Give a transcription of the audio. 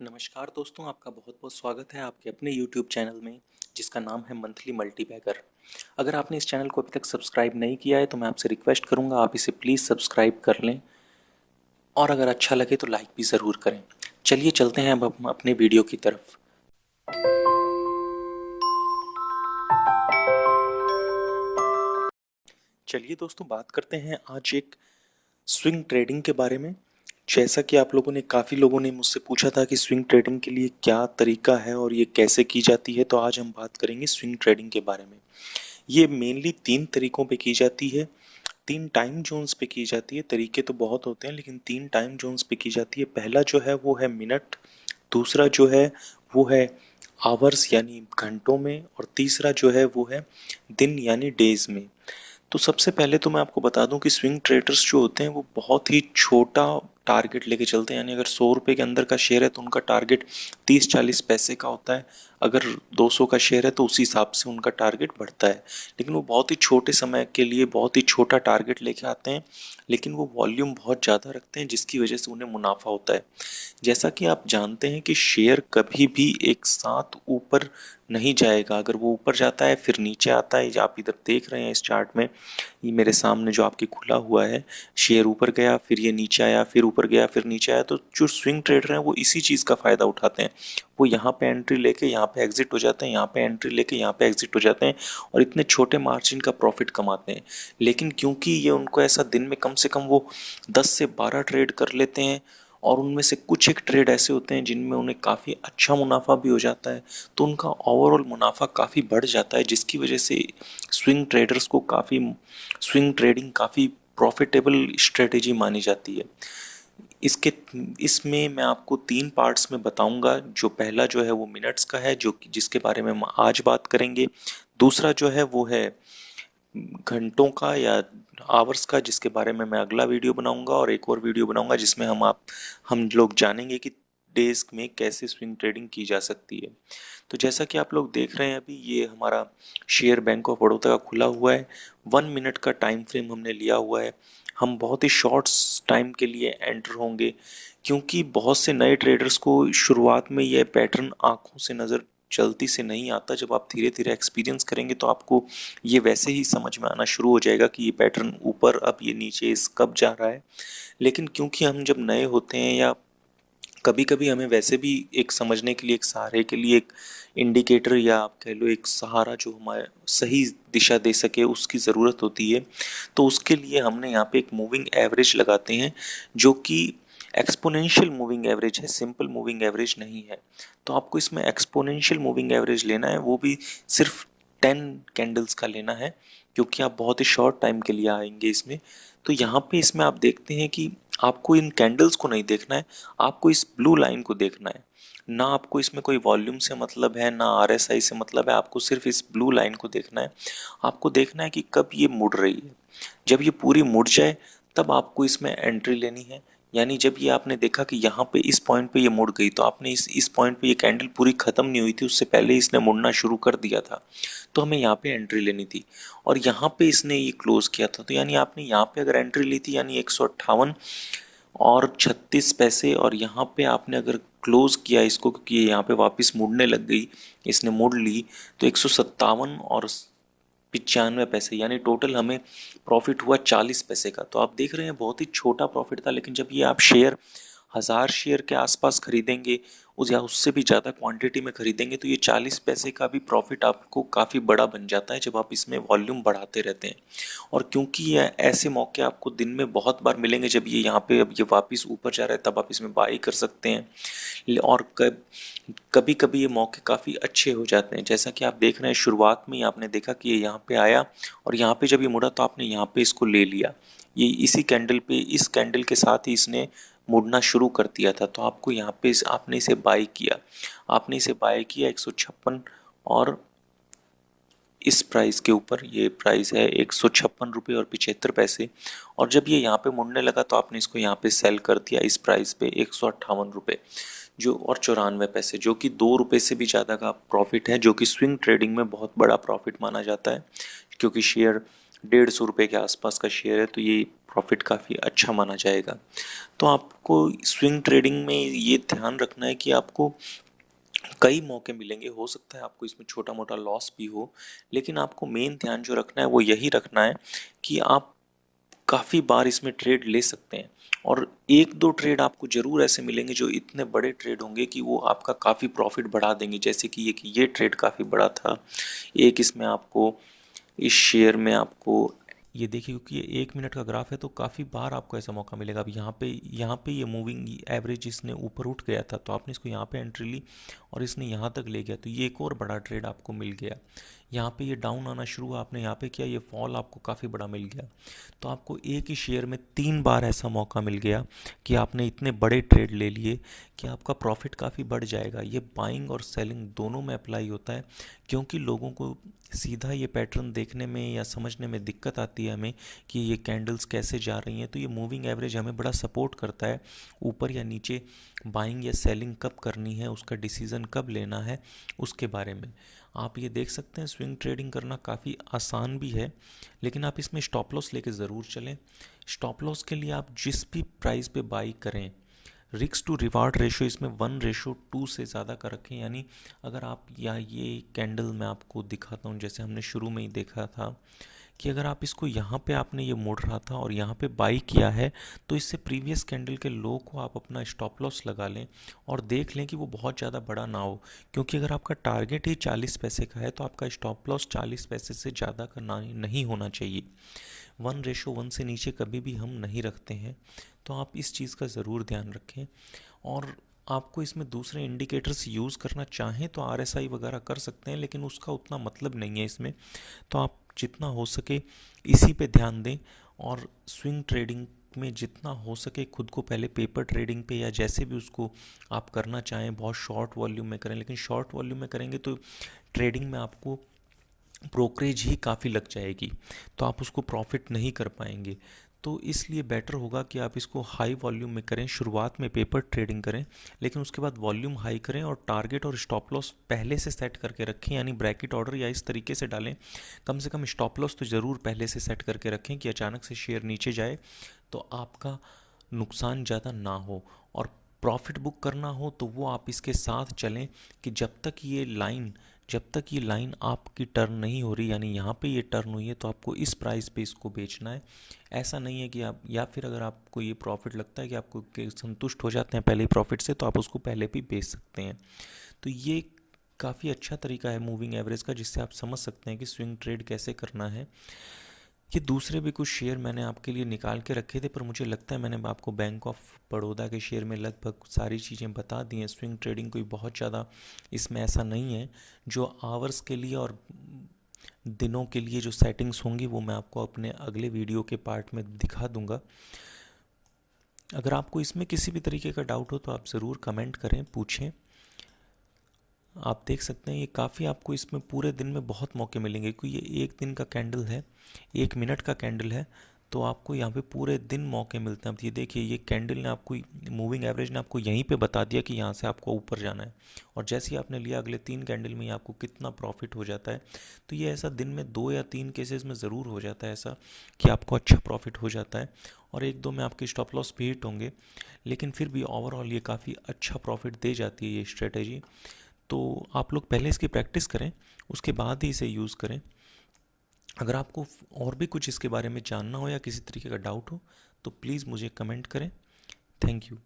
नमस्कार दोस्तों, आपका बहुत-बहुत स्वागत है आपके अपने यूट्यूब चैनल में, जिसका नाम है मंथली मल्टीबैगर। अगर आपने इस चैनल को अभी तक सब्सक्राइब नहीं किया है, तो मैं आपसे रिक्वेस्ट करूँगा आप इसे प्लीज़ सब्सक्राइब कर लें और अगर अच्छा लगे तो लाइक भी ज़रूर करें। चलिए चलते हैं अब हम अपने वीडियो की तरफ। चलिए दोस्तों, बात करते हैं आज एक स्विंग ट्रेडिंग के बारे में। जैसा कि आप लोगों ने काफ़ी लोगों ने मुझसे पूछा था कि स्विंग ट्रेडिंग के लिए क्या तरीका है और ये कैसे की जाती है, तो आज हम बात करेंगे स्विंग ट्रेडिंग के बारे में। ये मेनली 3 तरीकों पे की जाती है, 3 टाइम ज़ोन्स पे की जाती है। तरीके तो बहुत होते हैं लेकिन 3 टाइम ज़ोन्स पे की जाती है। पहला जो है वो है मिनट, दूसरा जो है वो है आवर्स यानी घंटों में और तीसरा जो है वो है दिन यानी डेज़ में। तो सबसे पहले तो मैं आपको बता दूं कि स्विंग ट्रेडर्स जो होते हैं वो बहुत ही छोटा टारगेट लेके चलते हैं। यानी अगर 100 रुपये के अंदर का शेयर है तो उनका टारगेट 30-40 पैसे का होता है। अगर 200 का शेयर है तो उसी हिसाब से उनका टारगेट बढ़ता है। लेकिन वो बहुत ही छोटे समय के लिए बहुत ही छोटा टारगेट लेके आते हैं, लेकिन वो वॉल्यूम बहुत ज़्यादा रखते हैं जिसकी वजह से उन्हें मुनाफा होता है। जैसा कि आप जानते हैं कि शेयर कभी भी एक साथ ऊपर नहीं जाएगा। अगर वो ऊपर जाता है फिर नीचे आता है। आप इधर देख रहे हैं इस चार्ट में, ये मेरे सामने जो आपके खुला हुआ है, शेयर ऊपर गया फिर ये नीचे आया फिर ऊपर गया फिर नीचे आया। तो जो स्विंग ट्रेडर हैं वो इसी चीज़ का फ़ायदा उठाते हैं। वो यहाँ पे एंट्री लेके यहाँ पे एग्जिट हो जाते हैं, यहाँ पे एंट्री लेके यहाँ पे एग्जिट हो जाते हैं और इतने छोटे मार्जिन का प्रॉफिट कमाते हैं। लेकिन क्योंकि ये उनको ऐसा दिन में कम से कम वो 10 से 12 ट्रेड कर लेते हैं और उनमें से कुछ एक ट्रेड ऐसे होते हैं जिनमें उन्हें काफ़ी अच्छा मुनाफा भी हो जाता है, तो उनका ओवरऑल मुनाफा काफ़ी बढ़ जाता है जिसकी वजह से स्विंग ट्रेडर्स को काफ़ी स्विंग ट्रेडिंग काफ़ी प्रॉफिटेबल स्ट्रेटेजी मानी जाती है। इसके इसमें मैं आपको 3 पार्ट्स में बताऊंगा। जो पहला जो है वो मिनट्स का है, जो कि जिसके बारे में हम आज बात करेंगे। दूसरा जो है वो है घंटों का या आवर्स का, जिसके बारे में मैं अगला वीडियो बनाऊंगा और एक और वीडियो बनाऊंगा जिसमें हम लोग जानेंगे कि डेज में कैसे स्विंग ट्रेडिंग की जा सकती है। तो जैसा कि आप लोग देख रहे हैं, अभी ये हमारा शेयर बैंक ऑफ बड़ौदा का खुला हुआ है। 1 मिनट का टाइम फ्रेम हमने लिया हुआ है। हम बहुत ही शॉर्ट टाइम के लिए एंटर होंगे, क्योंकि बहुत से नए ट्रेडर्स को शुरुआत में यह पैटर्न आंखों से नज़र जल्दी से नहीं आता। जब आप धीरे धीरे एक्सपीरियंस करेंगे तो आपको ये वैसे ही समझ में आना शुरू हो जाएगा कि ये पैटर्न ऊपर अब ये नीचे इस कब जा रहा है। लेकिन क्योंकि हम जब नए होते हैं या कभी कभी हमें वैसे भी एक समझने के लिए, एक सहारे के लिए, एक इंडिकेटर या आप कह लो एक सहारा जो हमारे सही दिशा दे सके उसकी ज़रूरत होती है। तो उसके लिए हमने यहाँ पे एक मूविंग एवरेज लगाते हैं, जो कि एक्सपोनेंशियल मूविंग एवरेज है, सिंपल मूविंग एवरेज नहीं है। तो आपको इसमें एक्सपोनेंशियल मूविंग एवरेज लेना है, वो भी सिर्फ 10 कैंडल्स का लेना है, क्योंकि आप बहुत ही शॉर्ट टाइम के लिए आएंगे इसमें। तो यहाँ पे इसमें आप देखते हैं कि आपको इन कैंडल्स को नहीं देखना है, आपको इस ब्लू लाइन को देखना है। ना आपको इसमें कोई वॉल्यूम से मतलब है, ना आरएसआई से मतलब है, आपको सिर्फ इस ब्लू लाइन को देखना है। आपको देखना है कि कब ये मुड़ रही है। जब ये पूरी मुड़ जाए तब आपको इसमें एंट्री लेनी है। यानी जब ये आपने देखा कि यहाँ पे इस पॉइंट पे ये मुड़ गई, तो आपने इस पॉइंट पे ये कैंडल पूरी ख़त्म नहीं हुई थी, उससे पहले इसने मुड़ना शुरू कर दिया था, तो हमें यहाँ पे एंट्री लेनी थी। और यहाँ पे इसने ये क्लोज़ किया था, तो यानी आपने यहाँ पे अगर एंट्री ली थी यानी 158 और 36 पैसे, और यहाँ पे आपने अगर क्लोज़ किया इसको क्योंकि ये यहाँ पे वापस मुड़ने लग गई, इसने मोड़ ली, तो 157 और 95 पैसे, यानी टोटल हमें प्रॉफिट हुआ 40 पैसे का। तो आप देख रहे हैं बहुत ही छोटा प्रॉफिट था, लेकिन जब ये आप शेयर 1000 शेयर के आसपास खरीदेंगे उस या उससे भी ज़्यादा क्वांटिटी में खरीदेंगे तो ये 40 पैसे का भी प्रॉफिट आपको काफ़ी बड़ा बन जाता है जब आप इसमें वॉल्यूम बढ़ाते रहते हैं। और क्योंकि ये ऐसे मौके आपको दिन में बहुत बार मिलेंगे, जब ये यहाँ पे अब ये वापस ऊपर जा रहा है तब आप इसमें बाई कर सकते हैं। और कभी कभी ये मौके काफ़ी अच्छे हो जाते हैं, जैसा कि आप देख रहे हैं शुरुआत में ही आपने देखा कि ये यहाँ पे आया और यहाँ पे जब ये मुड़ा तो आपने यहाँ पे इसको ले लिया। ये इसी कैंडल पे, इस कैंडल के साथ ही इसने मुड़ना शुरू कर दिया था, तो आपको यहाँ पे आपने इसे बाई किया। आपने इसे बाई किया 156 और इस प्राइस के ऊपर, ये प्राइस है 156 रुपये और 75 पैसे। और जब ये यहाँ पे मुड़ने लगा तो आपने इसको यहाँ पे सेल कर दिया इस प्राइस पे 158 रुपये जो और 94 पैसे, जो कि 2 रुपये से भी ज़्यादा का प्रॉफिट है, जो कि स्विंग ट्रेडिंग में बहुत बड़ा प्रॉफिट माना जाता है, क्योंकि शेयर ₹150 के आसपास का शेयर है, तो ये प्रॉफिट काफ़ी अच्छा माना जाएगा। तो आपको स्विंग ट्रेडिंग में ये ध्यान रखना है कि आपको कई मौके मिलेंगे, हो सकता है आपको इसमें छोटा मोटा लॉस भी हो, लेकिन आपको मेन ध्यान जो रखना है वो यही रखना है कि आप काफ़ी बार इसमें ट्रेड ले सकते हैं। और एक दो ट्रेड आपको ज़रूर ऐसे मिलेंगे जो इतने बड़े ट्रेड होंगे कि वो आपका काफ़ी प्रॉफिट बढ़ा देंगे, जैसे कि ये ट्रेड काफ़ी बड़ा था। एक इसमें आपको, इस शेयर में आपको, ये देखिए क्योंकि ये 1 मिनट का ग्राफ है तो काफ़ी बार आपको ऐसा मौका मिलेगा। अब यहाँ पे ये मूविंग एवरेज इसने ऊपर उठ गया था, तो आपने इसको यहाँ पे एंट्री ली और इसने यहाँ तक ले गया, तो ये एक और बड़ा ट्रेड आपको मिल गया। यहाँ पे ये डाउन आना शुरू हुआ, आपने यहाँ पे किया, ये फॉल आपको काफ़ी बड़ा मिल गया। तो आपको एक ही शेयर में 3 बार ऐसा मौका मिल गया कि आपने इतने बड़े ट्रेड ले लिए कि आपका प्रॉफिट काफ़ी बढ़ जाएगा। ये बाइंग और सेलिंग दोनों में अप्लाई होता है, क्योंकि लोगों को सीधा ये पैटर्न देखने में या समझने में दिक्कत आती है हमें कि ये कैंडल्स कैसे जा रही हैं। तो ये मूविंग एवरेज हमें बड़ा सपोर्ट करता है ऊपर या नीचे बाइंग या सेलिंग कब करनी है, उसका डिसीज़न कब लेना है, उसके बारे में। आप ये देख सकते हैं स्विंग ट्रेडिंग करना काफ़ी आसान भी है, लेकिन आप इसमें स्टॉप लॉस लेके ज़रूर चलें। स्टॉप लॉस के लिए आप जिस भी प्राइस पे बाई करें, रिस्क टू रिवार्ड रेशो इसमें 1:2 से ज़्यादा का रखें। यानी अगर आप, या ये कैंडल मैं आपको दिखाता हूँ, जैसे हमने शुरू में ही देखा था कि अगर आप इसको यहाँ पे आपने ये मोड़ रहा था और यहाँ पे बाई किया है, तो इससे प्रीवियस कैंडल के लो को आप अपना स्टॉप लॉस लगा लें और देख लें कि वो बहुत ज़्यादा बड़ा ना हो। क्योंकि अगर आपका टारगेट ही 40 पैसे का है तो आपका स्टॉप लॉस 40 पैसे से ज़्यादा का ना नहीं होना चाहिए। 1:1 से नीचे कभी भी हम नहीं रखते हैं, तो आप इस चीज़ का ज़रूर ध्यान रखें। और आपको इसमें दूसरे इंडिकेटर्स यूज़ करना चाहें तो RSI वगैरह कर सकते हैं, लेकिन उसका उतना मतलब नहीं है इसमें। तो आप जितना हो सके इसी पे ध्यान दें, और स्विंग ट्रेडिंग में जितना हो सके खुद को पहले पेपर ट्रेडिंग पे या जैसे भी उसको आप करना चाहें, बहुत शॉर्ट वॉल्यूम में करें। लेकिन शॉर्ट वॉल्यूम में करेंगे तो ट्रेडिंग में आपको ब्रोकरेज ही काफ़ी लग जाएगी, तो आप उसको प्रॉफिट नहीं कर पाएंगे। तो इसलिए बेटर होगा कि आप इसको हाई वॉल्यूम में करें, शुरुआत में पेपर ट्रेडिंग करें, लेकिन उसके बाद वॉल्यूम हाई करें और टारगेट और स्टॉप लॉस पहले से सेट करके रखें। यानी ब्रैकेट ऑर्डर या इस तरीके से डालें, कम से कम स्टॉप लॉस तो ज़रूर पहले से सेट करके रखें कि अचानक से शेयर नीचे जाए तो आपका नुकसान ज़्यादा ना हो। और प्रॉफिट बुक करना हो तो वो आप इसके साथ चलें कि जब तक ये लाइन आपकी टर्न नहीं हो रही, यानी यहाँ पे ये टर्न हुई है तो आपको इस प्राइस पे इसको बेचना है। ऐसा नहीं है कि आप, या फिर अगर आपको ये प्रॉफिट लगता है कि आपको संतुष्ट हो जाते हैं पहले ही प्रॉफिट से, तो आप उसको पहले भी बेच सकते हैं। तो ये काफ़ी अच्छा तरीका है मूविंग एवरेज का, जिससे आप समझ सकते हैं कि स्विंग ट्रेड कैसे करना है। ये दूसरे भी कुछ शेयर मैंने आपके लिए निकाल के रखे थे, पर मुझे लगता है मैंने आपको बैंक ऑफ बड़ौदा के शेयर में लगभग सारी चीज़ें बता दी हैं। स्विंग ट्रेडिंग कोई बहुत ज़्यादा इसमें ऐसा नहीं है। जो आवर्स के लिए और दिनों के लिए जो सेटिंग्स होंगी वो मैं आपको अपने अगले वीडियो के पार्ट में दिखा दूंगा। अगर आपको इसमें किसी भी तरीके का डाउट हो तो आप ज़रूर कमेंट करें, पूछें। आप देख सकते हैं ये काफ़ी, आपको इसमें पूरे दिन में बहुत मौके मिलेंगे, क्योंकि ये 1 दिन का कैंडल है, 1 मिनट का कैंडल है, तो आपको यहाँ पे पूरे दिन मौके मिलते हैं। अब ये देखिए, ये कैंडल ने आपको, मूविंग एवरेज ने आपको यहीं पे बता दिया कि यहाँ से आपको ऊपर जाना है, और जैसे ही आपने लिया अगले 3 कैंडल में ही आपको कितना प्रॉफिट हो जाता है। तो ये ऐसा दिन में 2 या 3 केसेस में ज़रूर हो जाता है ऐसा कि आपको अच्छा प्रॉफिट हो जाता है, और 1-2 में आपके स्टॉप लॉस भी हिट होंगे, लेकिन फिर भी ओवरऑल ये काफ़ी अच्छा प्रॉफिट दे जाती है ये स्ट्रेटेजी। तो आप लोग पहले इसकी प्रैक्टिस करें, उसके बाद ही इसे यूज़ करें। अगर आपको और भी कुछ इसके बारे में जानना हो या किसी तरीके का डाउट हो तो प्लीज़ मुझे कमेंट करें। Thank you.